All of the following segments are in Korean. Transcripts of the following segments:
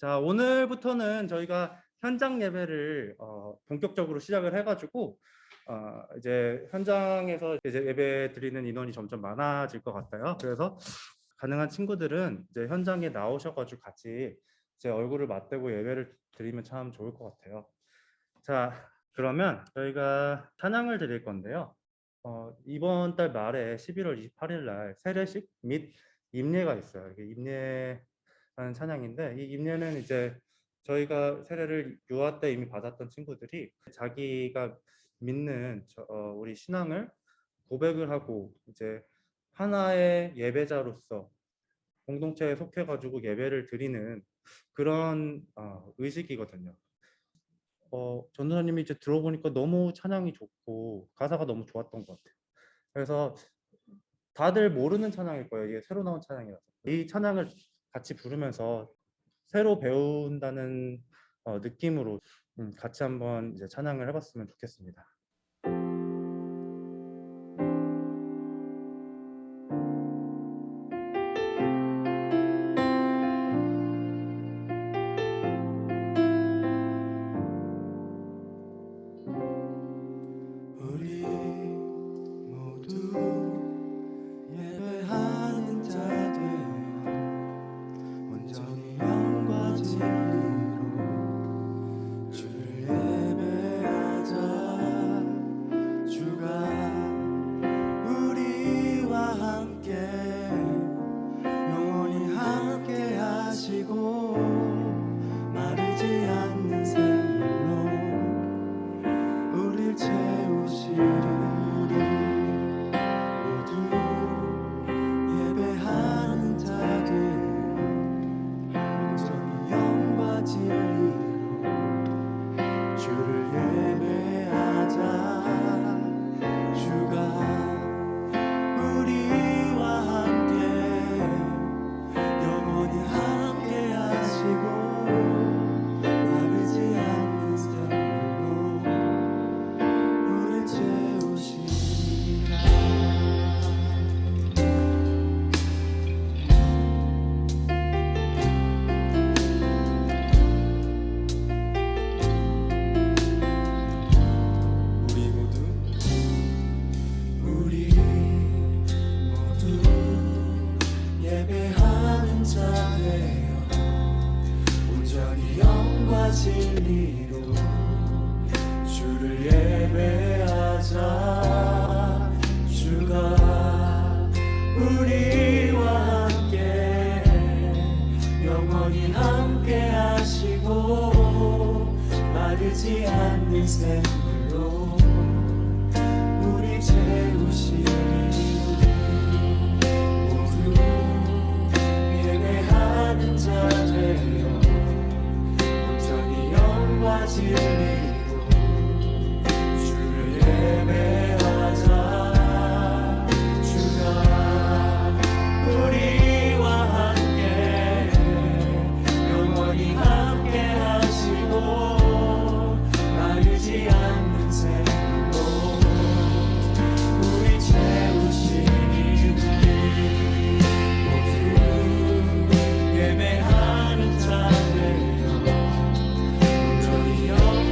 자, 오늘부터는 저희가 현장 예배를 본격적으로 시작을 해가지고 이제 현장에서 이제 예배 드리는 인원이 점점 많아질 것 같아요. 그래서 가능한 친구들은 이제 현장에 나오셔가지고 같이 제 얼굴을 맞대고 예배를 드리면 참 좋을 것 같아요. 자, 그러면 저희가 찬양을 드릴 건데요. 이번 달 말에 11월 28일 날 세례식 및 임례가 있어요. 이게 임례라는 찬양인데, 이 임례는 이제 저희가 세례를 유아 때 이미 받았던 친구들이 자기가 믿는 우리 신앙을 고백을 하고 이제 하나의 예배자로서 공동체에 속해가지고 예배를 드리는 그런 의식이거든요. 전도사님이 이제 들어보니까 너무 찬양이 좋고 가사가 너무 좋았던 것 같아요. 그래서 다들 모르는 찬양일 거예요. 이게 새로 나온 찬양이라서. 이 찬양을 같이 부르면서 새로 배운다는 느낌으로 같이 한번 이제 찬양을 해봤으면 좋겠습니다. 우리 모두 예배하는 자 되어 온전히 영과 진리로 주를 예배하자. 주가 우리와 함께 영원히 함께 하시고 마르지 않는 샘물로 우릴 채우시리니 모두 예배하는 자 되어 온전히 영과 진리로 주를 예배하자. 주가 우리와 함께 영원히 함께 하시고 마르지 않는 샘물로 우릴 채우시리라. 우리 모두 예배하는 자 되어 온전히 영과 진리로 주를 예배하자. 주가 우리와 함께 영원히 함께 하시고 마르지 않는 샘물로 우리 채우시리니 모두 예배하는 자 되어 온전히 영과 진리로 주를 예배하자. 주가 우리와 함께 영원히 함께 하시고 마르지 않는 샘물로 우리 채우시리니 모두 예배하는 자 되어 온전히 영과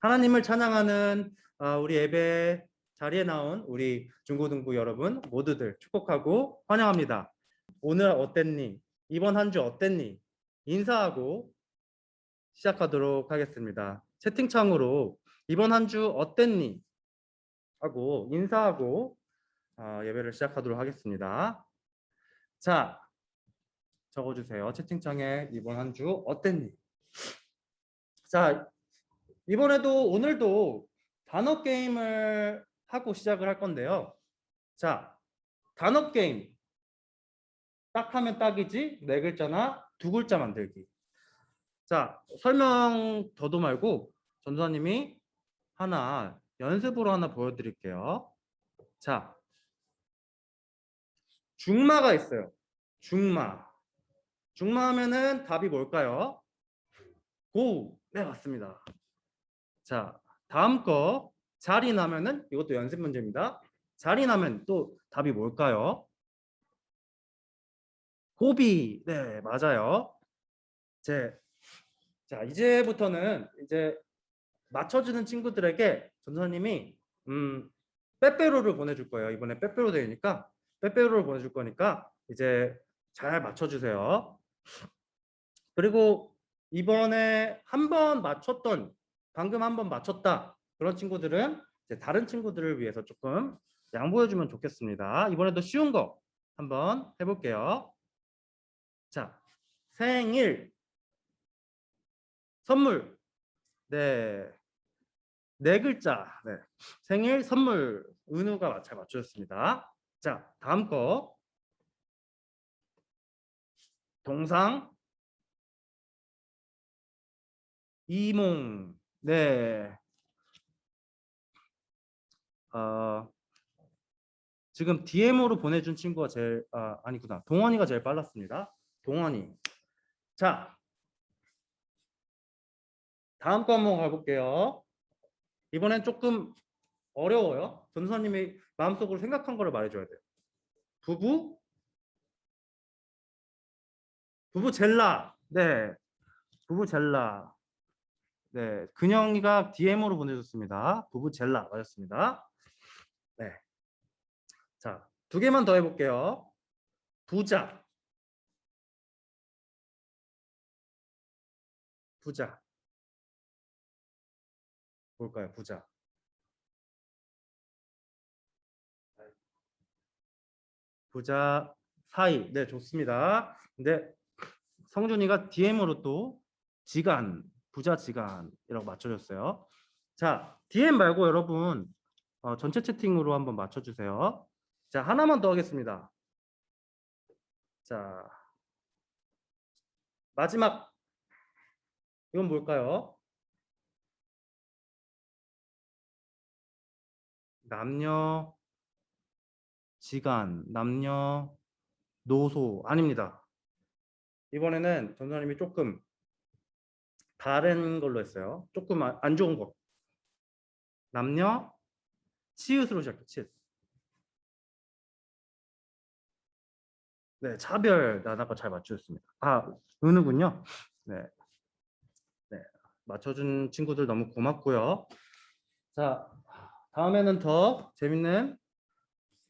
하나님을 찬양하는 우리 예배 자리에 나온 우리 중고등부 여러분 모두들 축복하고 환영합니다. 오늘 어땠니? 이번 한 주 어땠니? 인사하고 시작하도록 하겠습니다. 채팅창으로 이번 한 주 어땠니? 하고 인사하고 예배를 시작하도록 하겠습니다. 자, 적어주세요. 채팅창에 이번 한 주 어땠니? 자, 이번에도 오늘도 단어 게임을 하고 시작을 할 건데요. 자, 단어 게임. 딱 하면 딱이지? 네 글자나 두 글자 만들기. 자, 설명 더도 말고 전도사님이 하나 연습으로 하나 보여드릴게요. 자, 중마가 있어요. 중마. 중마 하면은 답이 뭘까요? 고. 네, 맞습니다. 자, 다음 거 자리 나면은 이것도 연습 문제입니다. 자리 나면 또 답이 뭘까요? 고비. 네, 맞아요. 자, 이제부터는 이제 맞춰주는 친구들에게 전도사님이 빼빼로를 보내줄 거예요. 이번에 빼빼로 데이니까 빼빼로를 보내줄 거니까 이제 잘 맞춰주세요. 그리고 이번에 방금 한 번 맞췄다 그런 친구들은 이제 다른 친구들을 위해서 조금 양보해주면 좋겠습니다. 이번에도 쉬운 거 한번 해볼게요. 자, 생일 선물. 네, 네 글자. 네, 생일 선물. 은우가 잘 맞추셨습니다. 자, 다음 거 동상 이몽. 네. 지금 DM으로 보내준 친구가 제일 아니구나. 동원이가 제일 빨랐습니다. 동원이. 자, 다음 거 한번 가볼게요. 이번엔 조금 어려워요. 전도사님이 마음속으로 생각한 거를 말해줘야 돼요. 부부젤라. 네, 부부젤라. 네, 근영이가 DM으로 보내줬습니다. 부부젤라 맞았습니다. 네. 자, 두 개만 더 해볼게요. 부자. 부자. 뭘까요? 부자. 부자 사이. 네, 좋습니다. 근데 성준이가 DM으로 또 지간, 부자 지간이라고 맞춰줬어요. 자, DM 말고 여러분 전체 채팅으로 한번 맞춰주세요. 자, 하나만 더 하겠습니다. 자, 마지막 이건 뭘까요? 남녀 지간, 남녀 노소 아닙니다. 이번에는 전도사님이 조금 다른 걸로 했어요. 조금 안 좋은 거. 남녀 치읓으로 시작해. 치읓. 네, 차별 나나가 잘 맞추셨습니다. 은우군요. 네, 네, 맞춰준 친구들 너무 고맙고요. 자, 다음에는 더 재밌는.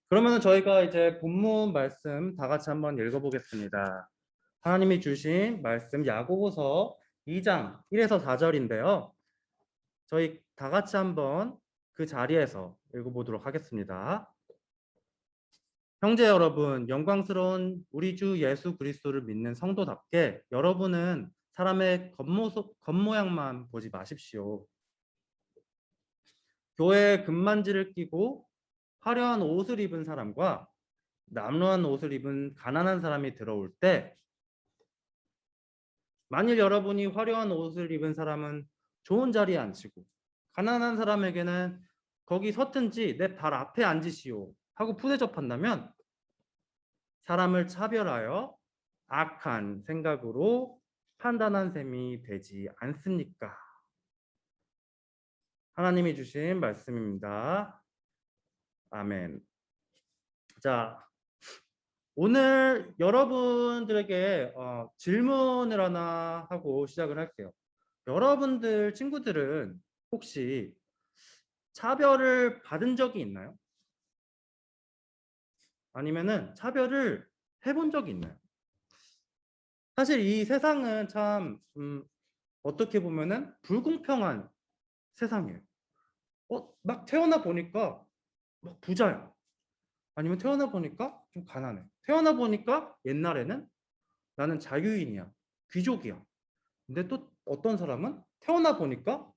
그러면은 저희가 이제 본문 말씀 다 같이 한번 읽어보겠습니다. 하나님이 주신 말씀 야고보서 2장 1에서 4절인데요. 저희 다 같이 한번 그 자리에서 읽어보도록 하겠습니다. 형제 여러분, 영광스러운 우리 주 예수 그리스도를 믿는 성도답게 여러분은 사람의 겉모양만 보지 마십시오. 교회에 금만지를 끼고 화려한 옷을 입은 사람과 남루한 옷을 입은 가난한 사람이 들어올 때 만일 여러분이 화려한 옷을 입은 사람은 좋은 자리에 앉히고 가난한 사람에게는 거기 섰든지 내 발 앞에 앉으시오 하고 푸대접한다면 사람을 차별하여 악한 생각으로 판단한 셈이 되지 않습니까? 하나님이 주신 말씀입니다. 아멘. 자, 오늘 여러분들에게 질문을 하나 하고 시작을 할게요. 여러분들 친구들은 혹시 차별을 받은 적이 있나요? 아니면은 차별을 해본 적이 있나요? 사실 이 세상은 참 어떻게 보면은 불공평한 세상이에요. 막 태어나 보니까 막 부자야. 아니면 태어나 보니까 좀 가난해. 태어나 보니까 옛날에는 나는 자유인이야. 귀족이야. 근데 또 어떤 사람은 태어나 보니까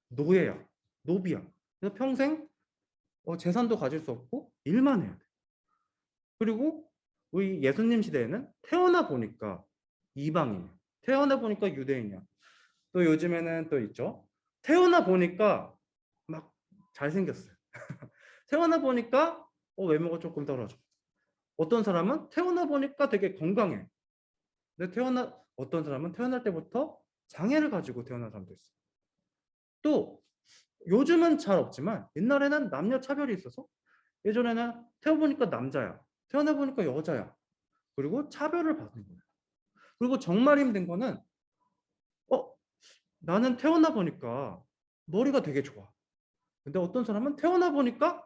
노예야. 노비야. 그래서 평생 재산도 가질 수 없고 일만 해야 돼. 그리고 우리 예수님 시대에는 태어나 보니까 이방인이야. 태어나 보니까 유대인이야. 또 요즘에는 또 있죠. 태어나 보니까 막 잘생겼어요. 태어나 보니까 외모가 조금 떨어져. 어떤 사람은 태어나 보니까 되게 건강해. 근데 어떤 사람은 태어날 때부터 장애를 가지고 태어난 사람도 있어. 또 요즘은 잘 없지만 옛날에는 남녀 차별이 있어서 예전에는 태어보니까 남자야. 태어나 보니까 여자야. 그리고 차별을 받는 거야. 그리고 정말 힘든 거는 어 나는 태어나 보니까 머리가 되게 좋아. 근데 어떤 사람은 태어나 보니까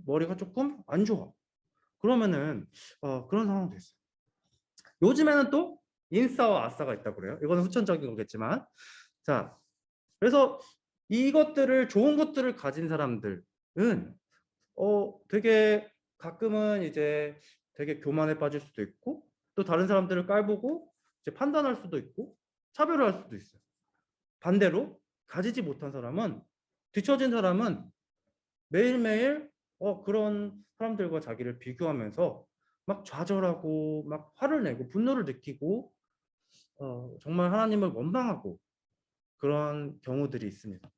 머리가 조금 안 좋아. 그러면은 그런 상황도 있어요. 요즘에는 또 인싸와 아싸가 있다고 그래요. 이거는 후천적인 거겠지만. 자, 그래서 이것들을 좋은 것들을 가진 사람들은 되게 가끔은 이제 되게 교만에 빠질 수도 있고 또 다른 사람들을 깔보고 이제 판단할 수도 있고 차별을 할 수도 있어요. 반대로 가지지 못한 사람은 뒤처진 사람은 매일매일 그런 사람들과 자기를 비교하면서 막 좌절하고 막 화를 내고 분노를 느끼고 정말 하나님을 원망하고 그런 경우들이 있습니다.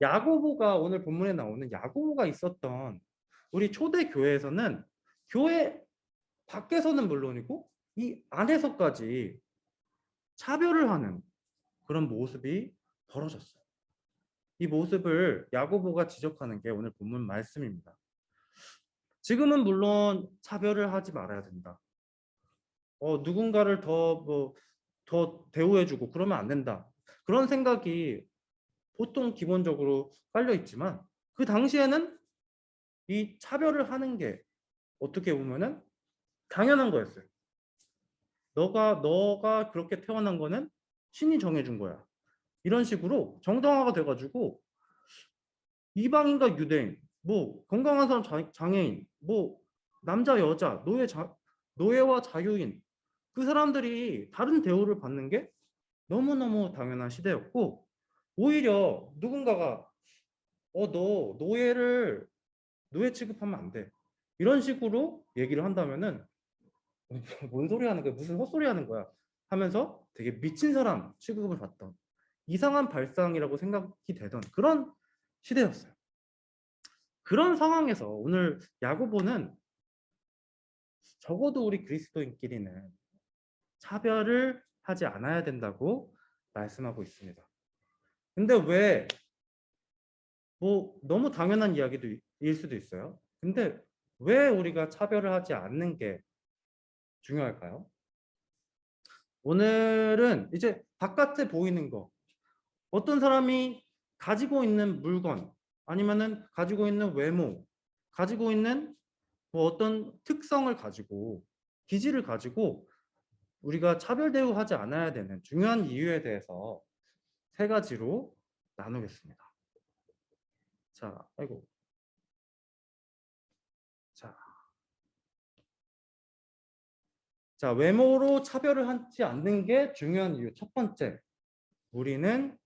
야고보가 오늘 본문에 나오는 야고보가 있었던 우리 초대 교회에서는 교회 밖에서는 물론이고 이 안에서까지 차별을 하는 그런 모습이 벌어졌어요. 이 모습을 야고보가 지적하는 게 오늘 본문 말씀입니다. 지금은 물론 차별을 하지 말아야 된다. 누군가를 더 대우해주고 그러면 안 된다. 그런 생각이 보통 기본적으로 깔려 있지만 그 당시에는 이 차별을 하는 게 어떻게 보면은 당연한 거였어요. 너가 그렇게 태어난 거는 신이 정해준 거야. 이런 식으로 정당화가 돼가지고 이방인과 유대인, 뭐 건강한 사람 장애인, 뭐 남자 여자, 노예와 자유인 그 사람들이 다른 대우를 받는 게 너무너무 당연한 시대였고 오히려 누군가가 너 노예 취급하면 안 돼. 이런 식으로 얘기를 한다면은 뭔 소리 하는 거야? 무슨 헛소리 하는 거야? 하면서 되게 미친 사람 취급을 받던 이상한 발상이라고 생각이 되던 그런 시대였어요. 그런 상황에서 오늘 야고보는 적어도 우리 그리스도인끼리는 차별을 하지 않아야 된다고 말씀하고 있습니다. 근데 왜 뭐 너무 당연한 이야기일 수도 있어요. 근데 왜 우리가 차별을 하지 않는 게 중요할까요? 오늘은 이제 바깥에 보이는 거, 어떤 사람이 가지고 있는 물건, 아니면은 가지고 있는 외모, 가지고 있는 뭐 어떤 특성을 가지고, 기질을 가지고 우리가 차별 대우하지 않아야 되는 중요한 이유에 대해서 세 가지로 나누겠습니다. 자, 아이고. 자, 외모로 차별을 하지 않는 게 중요한 이유. 첫 번째, 우리는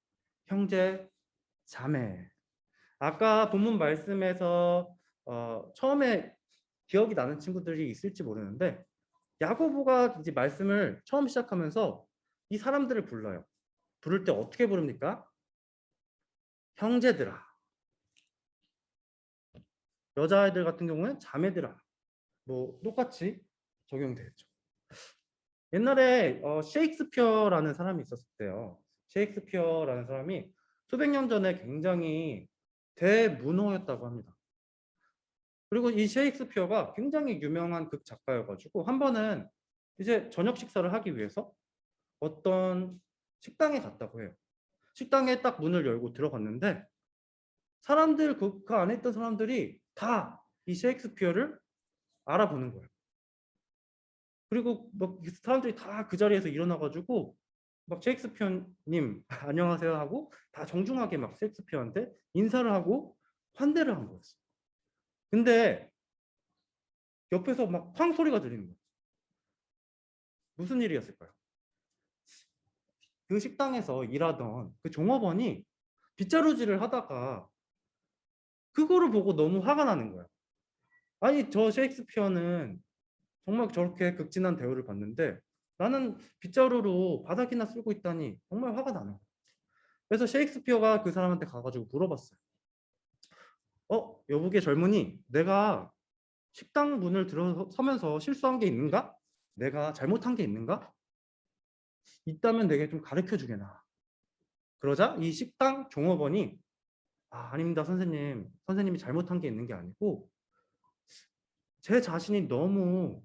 형제 자매. 아까 본문 말씀에서 처음에 기억이 나는 친구들이 있을지 모르는데 야고보가 이제 말씀을 처음 시작하면서 이 사람들을 불러요. 부를 때 어떻게 부릅니까? 형제들아. 여자아이들 같은 경우는 자매들아. 뭐 똑같이 적용되죠. 옛날에 셰익스피어라는 사람이 있었대요. 셰익스피어라는 사람이 수백 년 전에 굉장히 대문호였다고 합니다. 그리고 이 셰익스피어가 굉장히 유명한 극 작가여가지고 한 번은 이제 저녁 식사를 하기 위해서 어떤 식당에 갔다고 해요. 식당에 딱 문을 열고 들어갔는데 사람들 그 안에 있던 사람들이 다 이 셰익스피어를 알아보는 거예요. 그리고 막 사람들이 다 그 자리에서 일어나가지고 막 셰익스피어님 안녕하세요 하고 다 정중하게 막 셰익스피어한테 인사를 하고 환대를 한 거였어요. 근데 옆에서 막 쾅 소리가 들리는 거예요. 무슨 일이었을까요? 그 식당에서 일하던 그 종업원이 빗자루질을 하다가 그거를 보고 너무 화가 나는 거예요. 아니 저 셰익스피어는 정말 저렇게 극진한 대우를 받는데 나는 빗자루로 바닥이나 쓸고 있다니 정말 화가 나는 거예요. 그래서 셰익스피어가 그 사람한테 가가지고 물어봤어요. 여보게 젊은이, 내가 식당 문을 들어서면서 실수한 게 있는가? 내가 잘못한 게 있는가? 있다면 내게 좀 가르쳐 주게나. 그러자 이 식당 종업원이 아닙니다 선생님. 선생님이 잘못한 게 있는 게 아니고 제 자신이 너무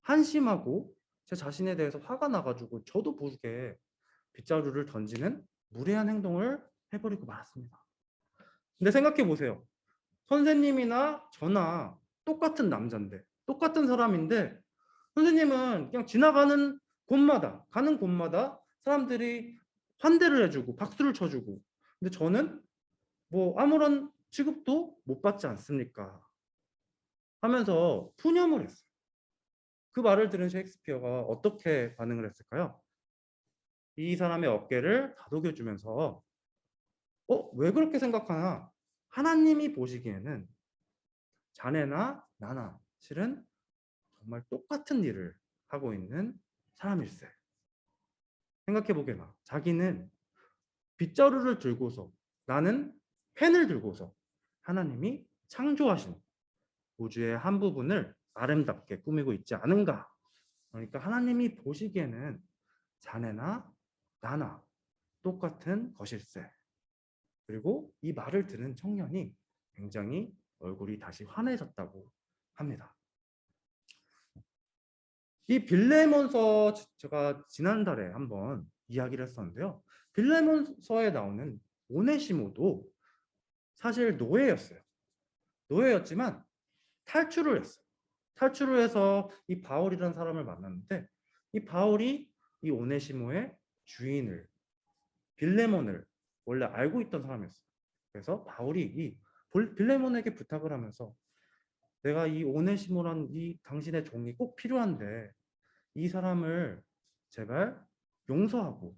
한심하고 제 자신에 대해서 화가 나가지고 저도 모르게 빗자루를 던지는 무례한 행동을 해버리고 말았습니다. 근데 생각해 보세요. 선생님이나 저나 똑같은 남자인데 똑같은 사람인데 선생님은 그냥 지나가는 곳마다 가는 곳마다 사람들이 환대를 해주고 박수를 쳐주고 근데 저는 뭐 아무런 취급도 못 받지 않습니까? 하면서 푸념을 했어요. 그 말을 들은 셰익스피어가 어떻게 반응을 했을까요? 이 사람의 어깨를 다독여주면서 왜 그렇게 생각하나? 하나님이 보시기에는 자네나 나나 실은 정말 똑같은 일을 하고 있는 사람일세. 생각해보게나. 자기는 빗자루를 들고서 나는 펜을 들고서 하나님이 창조하신 우주의 한 부분을 아름답게 꾸미고 있지 않은가. 그러니까 하나님이 보시기에는 자네나 나나 똑같은 것일세. 그리고 이 말을 들은 청년이 굉장히 얼굴이 다시 환해졌다고 합니다. 이 빌레몬서 제가 지난달에 한번 이야기를 했었는데요. 빌레몬서에 나오는 오네시모도 사실 노예였어요. 노예였지만 탈출을 했어요. 탈출을 해서 이 바울이라는 사람을 만났는데 이 바울이 이 오네시모의 주인을 빌레몬을 원래 알고 있던 사람이었어요. 그래서 바울이 이 빌레몬에게 부탁을 하면서 내가 이 오네시모란 이 당신의 종이 꼭 필요한데 이 사람을 제발 용서하고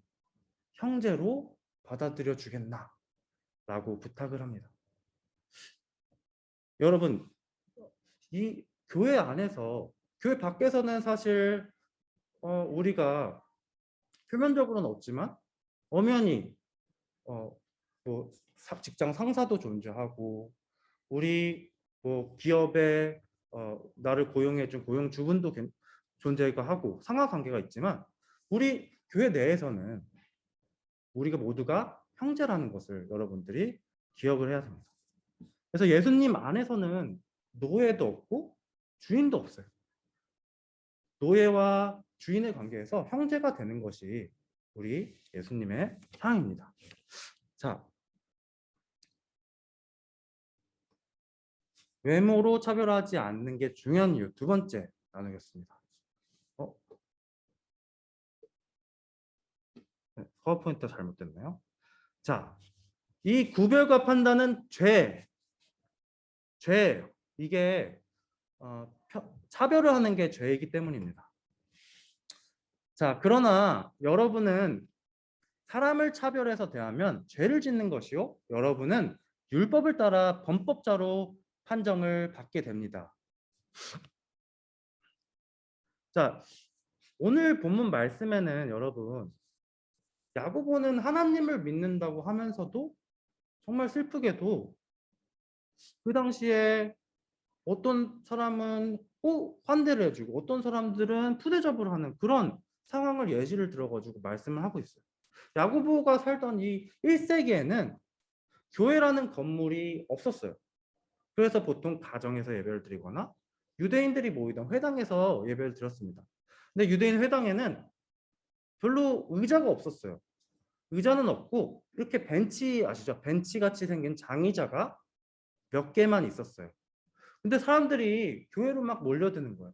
형제로 받아들여 주겠나? 라고 부탁을 합니다. 여러분, 이 교회 안에서, 교회 밖에서는 사실 우리가 표면적으로는 없지만 엄연히 뭐 직장 상사도 존재하고 우리 뭐 기업에 나를 고용해준 고용주분도 존재가 하고 상하관계가 있지만 우리 교회 내에서는 우리가 모두가 형제라는 것을 여러분들이 기억을 해야 됩니다. 그래서 예수님 안에서는 노예도 없고 주인도 없어요. 노예와 주인의 관계에서 형제가 되는 것이 우리 예수님의 사랑입니다. 자, 외모로 차별하지 않는 게 중요한 이유 두 번째 나누겠습니다. 파워포인트가 잘못됐나요? 자, 이 구별과 판단은 죄예요. 이게 차별을 하는 게 죄이기 때문입니다. 자, 그러나 여러분은 사람을 차별해서 대하면 죄를 짓는 것이요. 여러분은 율법을 따라 범법자로 판정을 받게 됩니다. 자, 오늘 본문 말씀에는 여러분 야고보는 하나님을 믿는다고 하면서도 정말 슬프게도 그 당시에 어떤 사람은 환대를 해주고 어떤 사람들은 푸대접을 하는 그런 상황을 예시를 들어가지고 말씀을 하고 있어요. 야고보가 살던 이 1세기에는 교회라는 건물이 없었어요. 그래서 보통 가정에서 예배를 드리거나 유대인들이 모이던 회당에서 예배를 드렸습니다. 근데 유대인 회당에는 별로 의자가 없었어요. 의자는 없고 이렇게 벤치 아시죠? 벤치 같이 생긴 장의자가 몇 개만 있었어요. 근데 사람들이 교회로 막 몰려드는 거예요.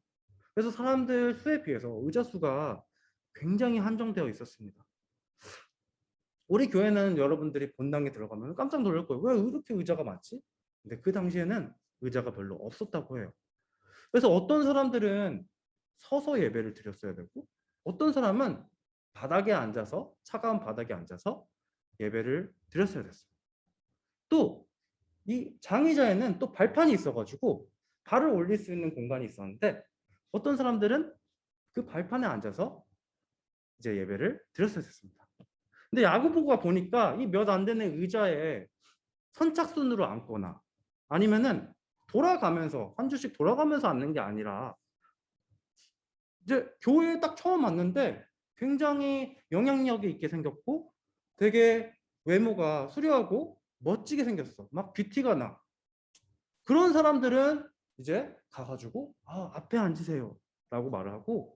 그래서 사람들 수에 비해서 의자 수가 굉장히 한정되어 있었습니다. 우리 교회는 여러분들이 본당에 들어가면 깜짝 놀랄 거예요. 왜 이렇게 의자가 많지? 근데 그 당시에는 의자가 별로 없었다고 해요. 그래서 어떤 사람들은 서서 예배를 드렸어야 되고 어떤 사람은 바닥에 앉아서 차가운 바닥에 앉아서 예배를 드렸어야 됐어요. 또 이 장의자에는 또 발판이 있어가지고 발을 올릴 수 있는 공간이 있었는데 어떤 사람들은 그 발판에 앉아서 이제 예배를 드렸어야 됐습니다. 근데 야고보가 보니까 이 몇 안 되는 의자에 선착순으로 앉거나 아니면은 돌아가면서 한 주씩 돌아가면서 앉는 게 아니라 이제 교회에 딱 처음 왔는데 굉장히 영향력이 있게 생겼고 되게 외모가 수려하고 멋지게 생겼어. 막 뷰티가 나. 그런 사람들은 이제 가가지고 앞에 앉으세요 라고 말을 하고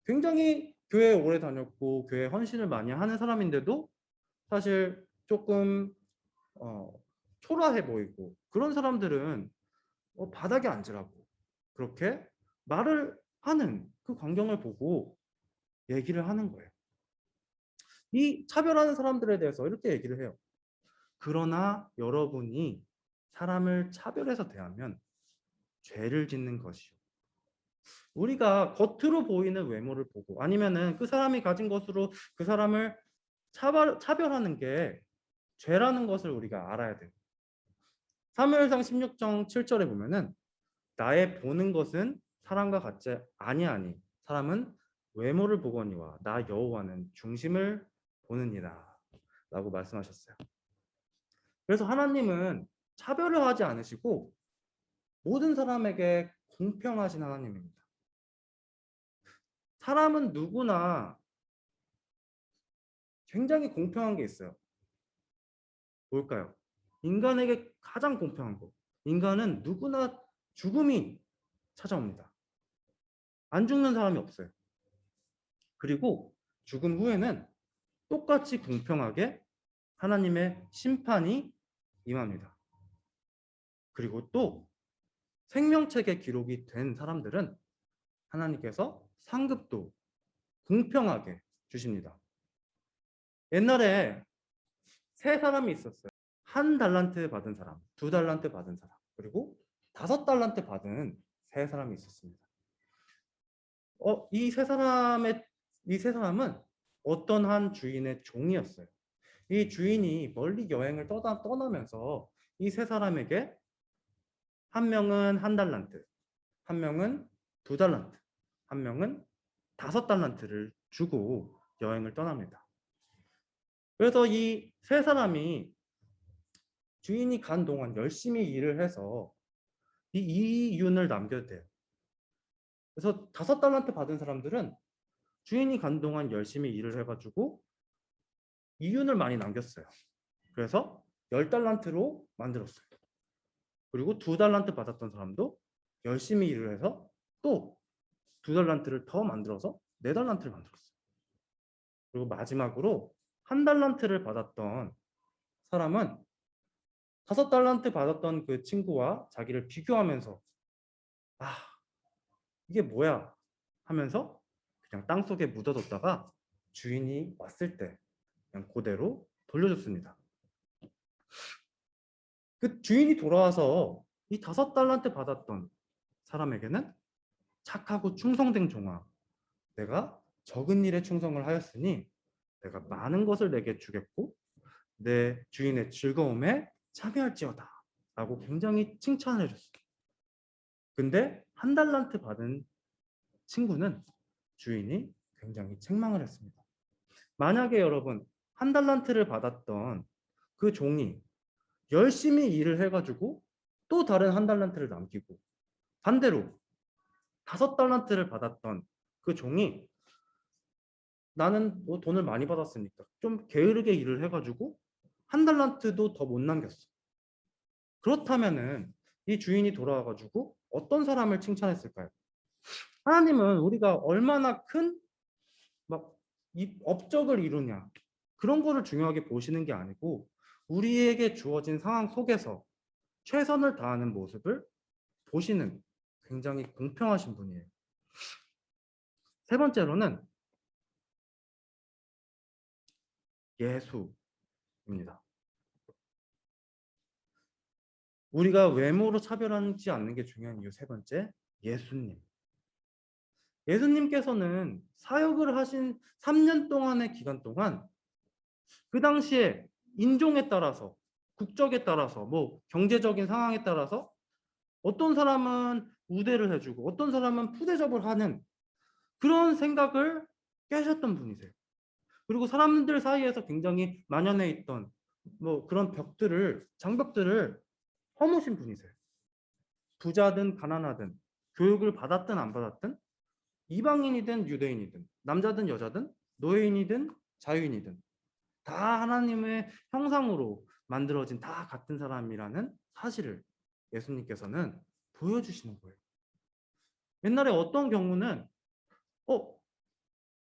굉장히 교회에 오래 다녔고 교회에 헌신을 많이 하는 사람인데도 사실 조금 초라해 보이고 그런 사람들은 바닥에 앉으라고 그렇게 말을 하는 그 광경을 보고 얘기를 하는 거예요. 이 차별하는 사람들에 대해서 이렇게 얘기를 해요. 그러나 여러분이 사람을 차별해서 대하면 죄를 짓는 것이요. 우리가 겉으로 보이는 외모를 보고 아니면은 그 사람이 가진 것으로 그 사람을 차별하는 게 죄라는 것을 우리가 알아야 돼요. 사무엘상 16장 7절에 보면은 나의 보는 것은 사람과 같지 아니하니 사람은 외모를 보거니와 나 여호와는 중심을 보느니라 라고 말씀하셨어요. 그래서 하나님은 차별을 하지 않으시고 모든 사람에게 공평하신 하나님입니다. 사람은 누구나 굉장히 공평한 게 있어요. 뭘까요? 인간에게 가장 공평한 거. 인간은 누구나 죽음이 찾아옵니다. 안 죽는 사람이 없어요. 그리고 죽음 후에는 똑같이 공평하게 하나님의 심판이 임합니다. 그리고 또 생명책에 기록이 된 사람들은 하나님께서 상급도 공평하게 주십니다. 옛날에 세 사람이 있었어요. 한 달란트 받은 사람, 두 달란트 받은 사람, 그리고 5달란트 받은 세 사람이 있었습니다. 이 세 사람은 어떤 한 주인의 종이었어요. 이 주인이 멀리 여행을 떠나면서 이 세 사람에게 한 명은 한 달란트, 한 명은 2달란트, 한 명은 5달란트를 주고 여행을 떠납니다. 그래서 이 세 사람이 주인이 간 동안 열심히 일을 해서 이 이윤을 남겨야 그래서 5달란트 받은 사람들은 주인이 간 동안 열심히 일을 해가지고 이윤을 많이 남겼어요. 그래서 10달란트로 만들었어요. 그리고 2달란트 받았던 사람도 열심히 일을 해서 또 2달란트를 더 만들어서 4달란트를 만들었어요. 그리고 마지막으로 1달란트를 받았던 사람은 5달란트 받았던 그 친구와 자기를 비교하면서 이게 뭐야 하면서 그냥 땅속에 묻어뒀다가 주인이 왔을 때 그냥 그대로 돌려줬습니다. 그 주인이 돌아와서 이 5달란트 받았던 사람에게는 착하고 충성된 종아, 내가 적은 일에 충성을 하였으니 내가 많은 것을 내게 주겠고 내 주인의 즐거움에 참여할지어다 라고 굉장히 칭찬을 해줬어요. 근데 1달란트 받은 친구는 주인이 굉장히 책망을 했습니다. 만약에 여러분 1달란트를 받았던 그 종이 열심히 일을 해가지고 또 다른 1달란트를 남기고 반대로 5달란트를 받았던 그 종이 나는 뭐 돈을 많이 받았으니까 좀 게으르게 일을 해가지고 1달란트도 더 못 남겼어. 그렇다면은 이 주인이 돌아와가지고 어떤 사람을 칭찬했을까요? 하나님은 우리가 얼마나 큰 막 이 업적을 이루냐 그런 거를 중요하게 보시는 게 아니고 우리에게 주어진 상황 속에서 최선을 다하는 모습을 보시는 굉장히 공평하신 분이에요. 세 번째로는 예수입니다. 우리가 외모로 차별하지 않는 게 중요한 이유 세 번째, 예수님. 예수님께서는 사역을 하신 3년 동안의 기간 동안 그 당시에 인종에 따라서, 국적에 따라서, 뭐 경제적인 상황에 따라서 어떤 사람은 우대를 해주고 어떤 사람은 푸대접을 하는 그런 생각을 깨셨던 분이세요. 그리고 사람들 사이에서 굉장히 만연해 있던 뭐 그런 벽들을, 장벽들을 허무신 분이세요. 부자든 가난하든 교육을 받았든 안 받았든 이방인이든 유대인이든 남자든 여자든 노예인이든 자유인이든 다 하나님의 형상으로 만들어진 다 같은 사람이라는 사실을 예수님께서는 보여주시는 거예요. 옛날에 어떤 경우는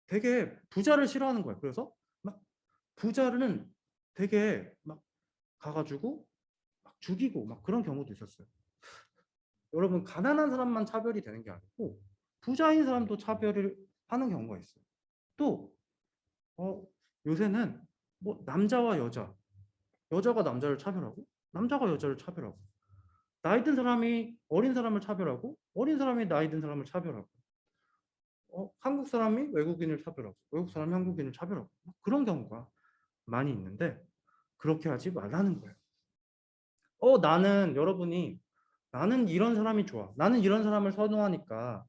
되게 부자를 싫어하는 거예요. 그래서 막 부자는 되게 막 가가지고 막 죽이고 막 그런 경우도 있었어요. 여러분 가난한 사람만 차별이 되는 게 아니고 부자인 사람도 차별을 하는 경우가 있어요. 또 요새는 뭐 남자와 여자, 여자가 남자를 차별하고 남자가 여자를 차별하고 나이 든 사람이 어린 사람을 차별하고 어린 사람이 나이 든 사람을 차별하고 한국 사람이 외국인을 차별하고 외국 사람이 한국인을 차별하고 그런 경우가 많이 있는데 그렇게 하지 말라는 거예요. 나는 여러분이 나는 이런 사람이 좋아. 나는 이런 사람을 선호하니까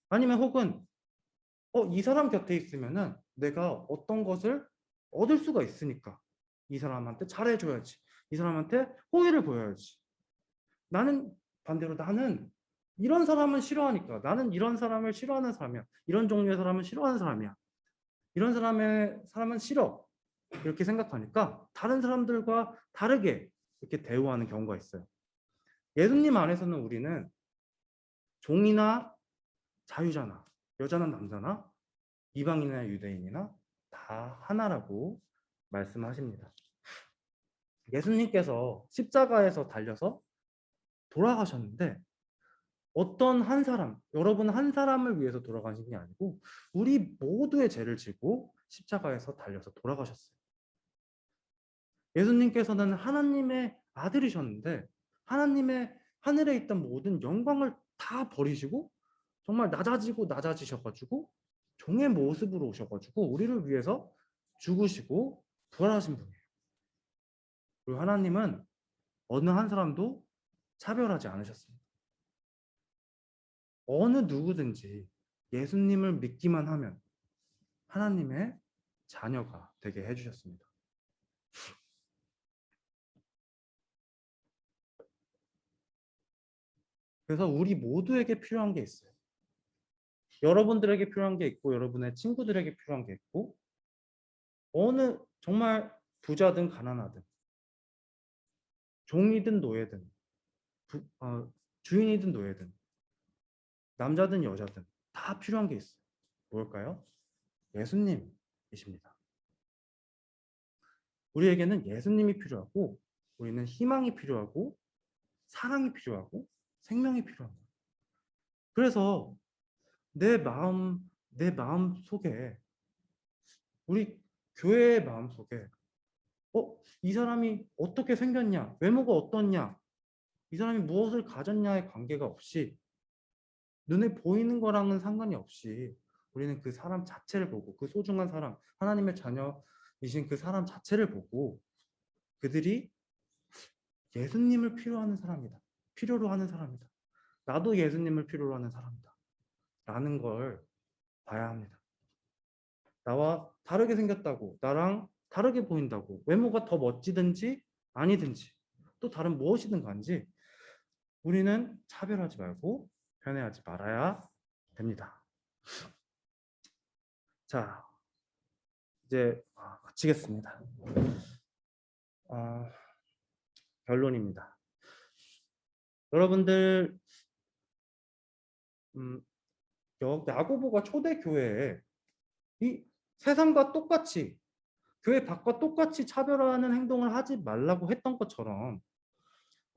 아니면 혹은 이 사람 곁에 있으면은 내가 어떤 것을 얻을 수가 있으니까 이 사람한테 잘해줘야지. 이 사람한테 호의를 보여야지. 나는 반대로 나는 이런 사람은 싫어하니까 나는 이런 사람을 싫어하는 사람이야. 이런 종류의 사람은 싫어하는 사람이야. 이런 사람은 싫어. 이렇게 생각하니까 다른 사람들과 다르게 이렇게 대우하는 경우가 있어요. 예수님 안에서는 우리는 종이나 자유자나 여자나 남자나 이방인이나 유대인이나 다 하나라고 말씀하십니다. 예수님께서 십자가에서 달려서 돌아가셨는데 어떤 한 사람, 여러분 한 사람을 위해서 돌아가신 게 아니고 우리 모두의 죄를 지고 십자가에서 달려서 돌아가셨어요. 예수님께서는 하나님의 아들이셨는데 하나님의 하늘에 있던 모든 영광을 다 버리시고 정말 낮아지셔가지고 종의 모습으로 오셔가지고 우리를 위해서 죽으시고 부활하신 분이에요. 그리고 하나님은 어느 한 사람도 차별하지 않으셨습니다. 어느 누구든지 예수님을 믿기만 하면 하나님의 자녀가 되게 해주셨습니다. 그래서 우리 모두에게 필요한 게 있어요. 여러분들에게 필요한 게 있고 여러분의 친구들에게 필요한 게 있고 어느 정말 부자든 가난하든 종이든 노예든 주인이든 노예든 남자든 여자든 다 필요한 게 있어요. 뭘까요? 예수님이십니다. 우리에게는 예수님이 필요하고 우리는 희망이 필요하고 사랑이 필요하고 생명이 필요한 거예요. 그래서 내 마음 속에 우리 교회의 마음 속에 이 사람이 어떻게 생겼냐, 외모가 어떻냐, 이 사람이 무엇을 가졌냐의 관계가 없이 눈에 보이는 거랑은 상관이 없이 우리는 그 사람 자체를 보고 그 소중한 사람, 하나님의 자녀이신 그 사람 자체를 보고 그들이 예수님을 필요로 하는 사람이다. 나도 예수님을 필요로 하는 사람이다. 라는 걸 봐야 합니다. 나와 다르게 생겼다고, 나랑 다르게 보인다고, 외모가 더 멋지든지 아니든지 또 다른 무엇이든 간지 우리는 차별하지 말고 편애하지 말아야 됩니다. 자, 이제 마치겠습니다. 결론입니다. 여러분들 야고보가 초대교회에 이 세상과 똑같이 교회 밖과 똑같이 차별화하는 행동을 하지 말라고 했던 것처럼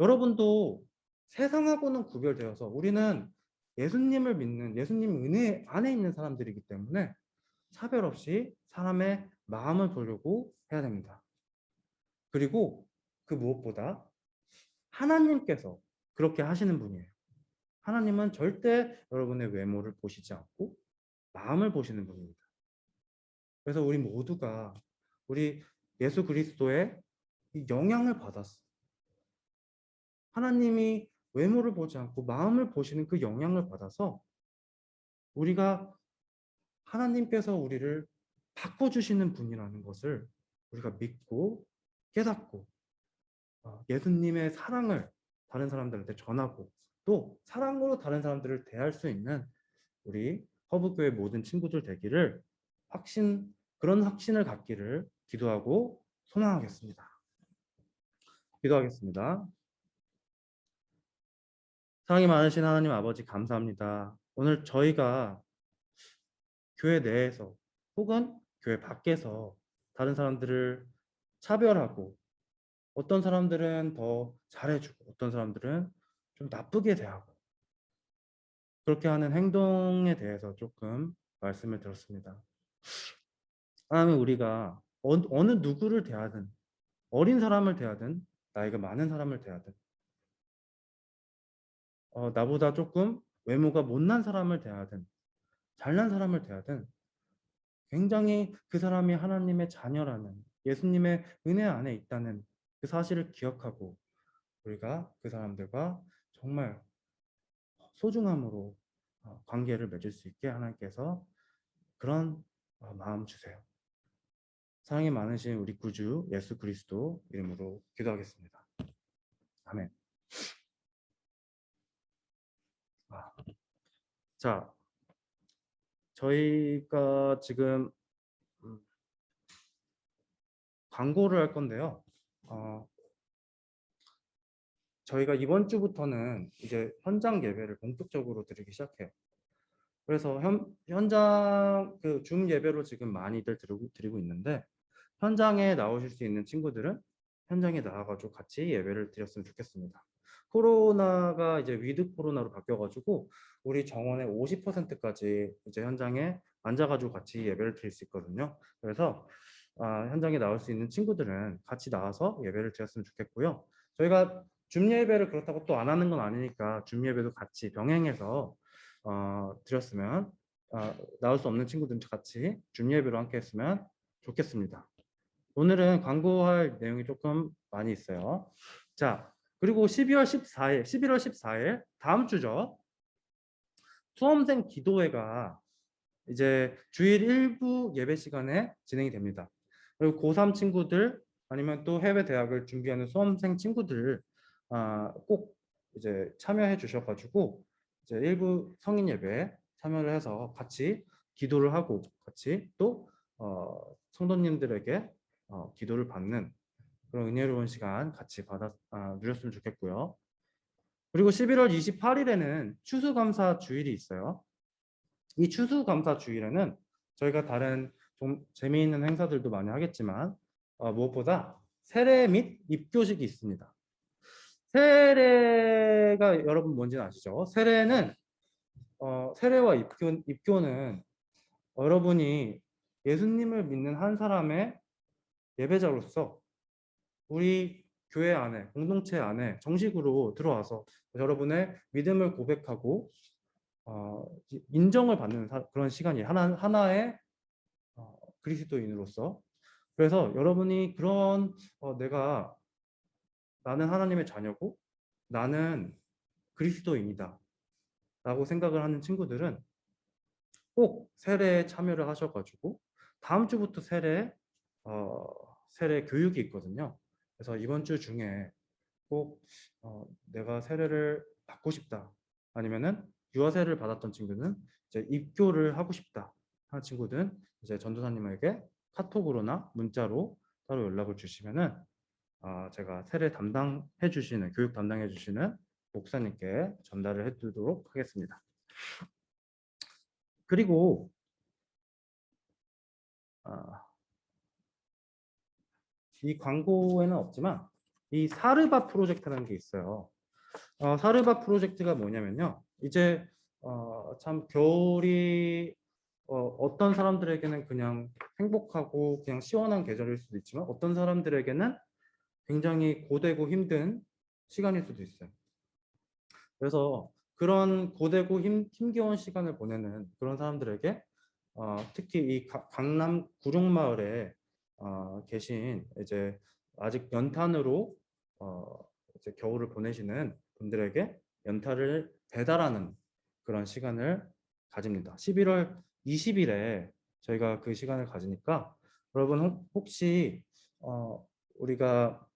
여러분도 세상하고는 구별되어서 우리는 예수님을 믿는 예수님 은혜 안에 있는 사람들이기 때문에 차별 없이 사람의 마음을 보려고 해야 됩니다. 그리고 그 무엇보다 하나님께서 그렇게 하시는 분이에요. 하나님은 절대 여러분의 외모를 보시지 않고 마음을 보시는 분입니다. 그래서 우리 모두가 우리 예수 그리스도의 이 영향을 받았어. 하나님이 외모를 보지 않고 마음을 보시는 그 영향을 받아서 우리가 하나님께서 우리를 바꿔주시는 분이라는 것을 우리가 믿고 깨닫고 예수님의 사랑을 다른 사람들한테 전하고 또 사랑으로 다른 사람들을 대할 수 있는 우리 허브교회 모든 친구들 되기를 그런 확신을 갖기를 기도하고 소망하겠습니다. 기도하겠습니다. 사랑이 많으신 하나님 아버지 감사합니다. 오늘 저희가 교회 내에서 혹은 교회 밖에서 다른 사람들을 차별하고 어떤 사람들은 더 잘해주고 어떤 사람들은 좀 나쁘게 대하고 그렇게 하는 행동에 대해서 조금 말씀을 들었습니다. 하나님 우리가 어느 누구를 대하든 어린 사람을 대하든 나이가 많은 사람을 대하든 나보다 조금 외모가 못난 사람을 대하든 잘난 사람을 대하든 굉장히 그 사람이 하나님의 자녀라는 예수님의 은혜 안에 있다는 그 사실을 기억하고 우리가 그 사람들과 정말 소중함으로 관계를 맺을 수 있게 하나님께서 그런 마음 주세요. 사랑이 많으신 우리 구주 예수 그리스도 이름으로 기도하겠습니다. 아멘. 자, 저희가 지금 광고를 할 건데요. 저희가 이번 주부터는 이제 현장 예배를 본격적으로 드리기 시작해요. 그래서 현장 줌 예배로 지금 많이들 드리고 있는데 현장에 나오실 수 있는 친구들은 현장에 나와가지고 같이 예배를 드렸으면 좋겠습니다. 코로나가 이제 위드 코로나로 바뀌어가지고 우리 정원의 50%까지 이제 현장에 앉아가지고 같이 예배를 드릴 수 있거든요. 그래서 현장에 나올 수 있는 친구들은 같이 나와서 예배를 드렸으면 좋겠고요. 저희가 줌 예배를 그렇다고 또 안 하는 건 아니니까 줌 예배도 같이 병행해서 드렸으면 나올 수 없는 친구들은 같이 줌 예배로 함께 했으면 좋겠습니다. 오늘은 광고할 내용이 조금 많이 있어요. 자, 그리고 11월 14일 다음 주죠. 수험생 기도회가 이제 주일 일부 예배 시간에 진행이 됩니다. 그리고 고3 친구들 아니면 또 해외 대학을 준비하는 수험생 친구들 꼭 이제 참여해 주셔가지고 이제 일부 성인 예배 참여를 해서 같이 기도를 하고 같이 또 성도님들에게 기도를 받는 그런 은혜로운 시간 같이 누렸으면 좋겠고요. 그리고 11월 28일에는 추수감사 주일이 있어요. 이 추수감사 주일에는 저희가 다른 좀 재미있는 행사들도 많이 하겠지만 무엇보다 세례 및 입교식이 있습니다. 세례가 여러분 뭔지는 아시죠? 세례는 세례와 입교는 여러분이 예수님을 믿는 한 사람의 예배자로서 우리 교회 안에 공동체 안에 정식으로 들어와서 여러분의 믿음을 고백하고 인정을 받는 그런 시간이 하나의 그리스도인으로서 그래서 여러분이 그런 나는 하나님의 자녀고 나는 그리스도인이다 라고 생각을 하는 친구들은 꼭 세례에 참여를 하셔가지고 다음 주부터 세례 교육이 있거든요. 그래서 이번 주 중에 꼭 내가 세례를 받고 싶다 아니면은 유아 세례를 받았던 친구는 이제 입교를 하고 싶다 하는 친구들은 이제 전도사님에게 카톡으로나 문자로 따로 연락을 주시면은 제가 세례 담당해 주시는 교육 담당해 주시는 목사님께 전달을 해드리도록 하겠습니다. 그리고 이 광고에는 없지만 이 사르바 프로젝트라는 게 있어요. 사르바 프로젝트가 뭐냐면요. 이제 참 겨울이 어떤 사람들에게는 그냥 행복하고 그냥 시원한 계절일 수도 있지만 어떤 사람들에게는 굉장히 고되고 힘든 시간일 수도 있어요. 그래서 그런 고되고 힘겨운 시간을 보내는 그런 사람들에게 특히 이 강남 구룡마을에 계신 이제 아직 연탄으로 이제 겨울을 보내시는 분들에게 연탄을 배달하는 그런 시간을 가집니다. 11월 20일에 저희가 그 시간을 가지니까 여러분 혹시 우리가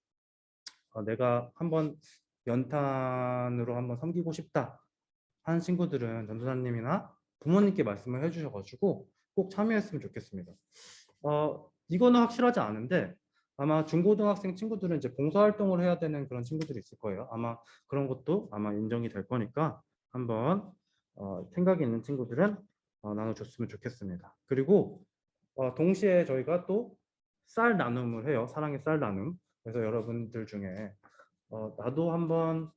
내가 한번 연탄으로 한번 섬기고 싶다 하는 친구들은 전도사님이나 부모님께 말씀을 해주셔가지고 꼭 참여했으면 좋겠습니다. 이거는 확실하지 않은데 아마 중고등학생 친구들은 이제 봉사활동을 해야 되는 그런 친구들이 있을 거예요. 아마 그런 것도 아마 인정이 될 거니까 한번 생각이 있는 친구들은 나눠줬으면 좋겠습니다. 그리고 동시에 저희가 또 쌀 나눔을 해요. 사랑의 쌀 나눔. 그래서 여러분들 중에 나도 한번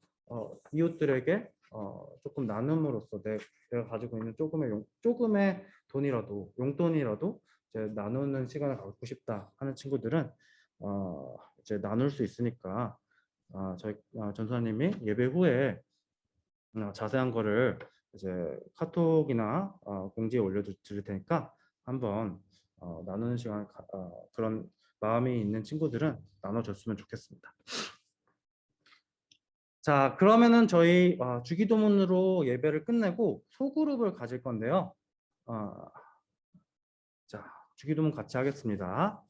이웃들에게 조금 나눔으로써 내가 가지고 있는 조금의 돈이라도 용돈이라도 이제 나누는 시간을 갖고 싶다 하는 친구들은 이제 나눌 수 있으니까 저희 전사님이 예배 후에 자세한 거를 이제 카톡이나 공지에 올려드릴 테니까 한번 나누는 시간 그런 마음이 있는 친구들은 나눠줬으면 좋겠습니다. 자, 그러면은 저희 주기도문으로 예배를 끝내고 소그룹을 가질 건데요. 자, 주기도문 같이 하겠습니다.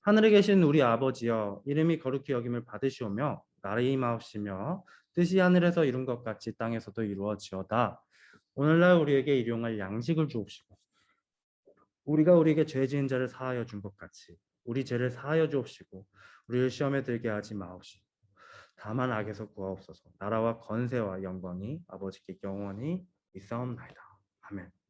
하늘에 계신 우리 아버지여, 이름이 거룩히 여김을 받으시오며 나라의 임하옵시며 뜻이 하늘에서 이룬 것 같이 땅에서도 이루어지어다. 오늘날 우리에게 일용할 양식을 주옵시고 우리가 우리에게 죄 지은 자를 사하여 준 것 같이 우리 죄를 사하여 주옵시고 우리를 시험에 들게 하지 마옵시고 다만 악에서 구하옵소서. 나라와 권세와 영광이 아버지께 영원히 있사옵나이다. 아멘.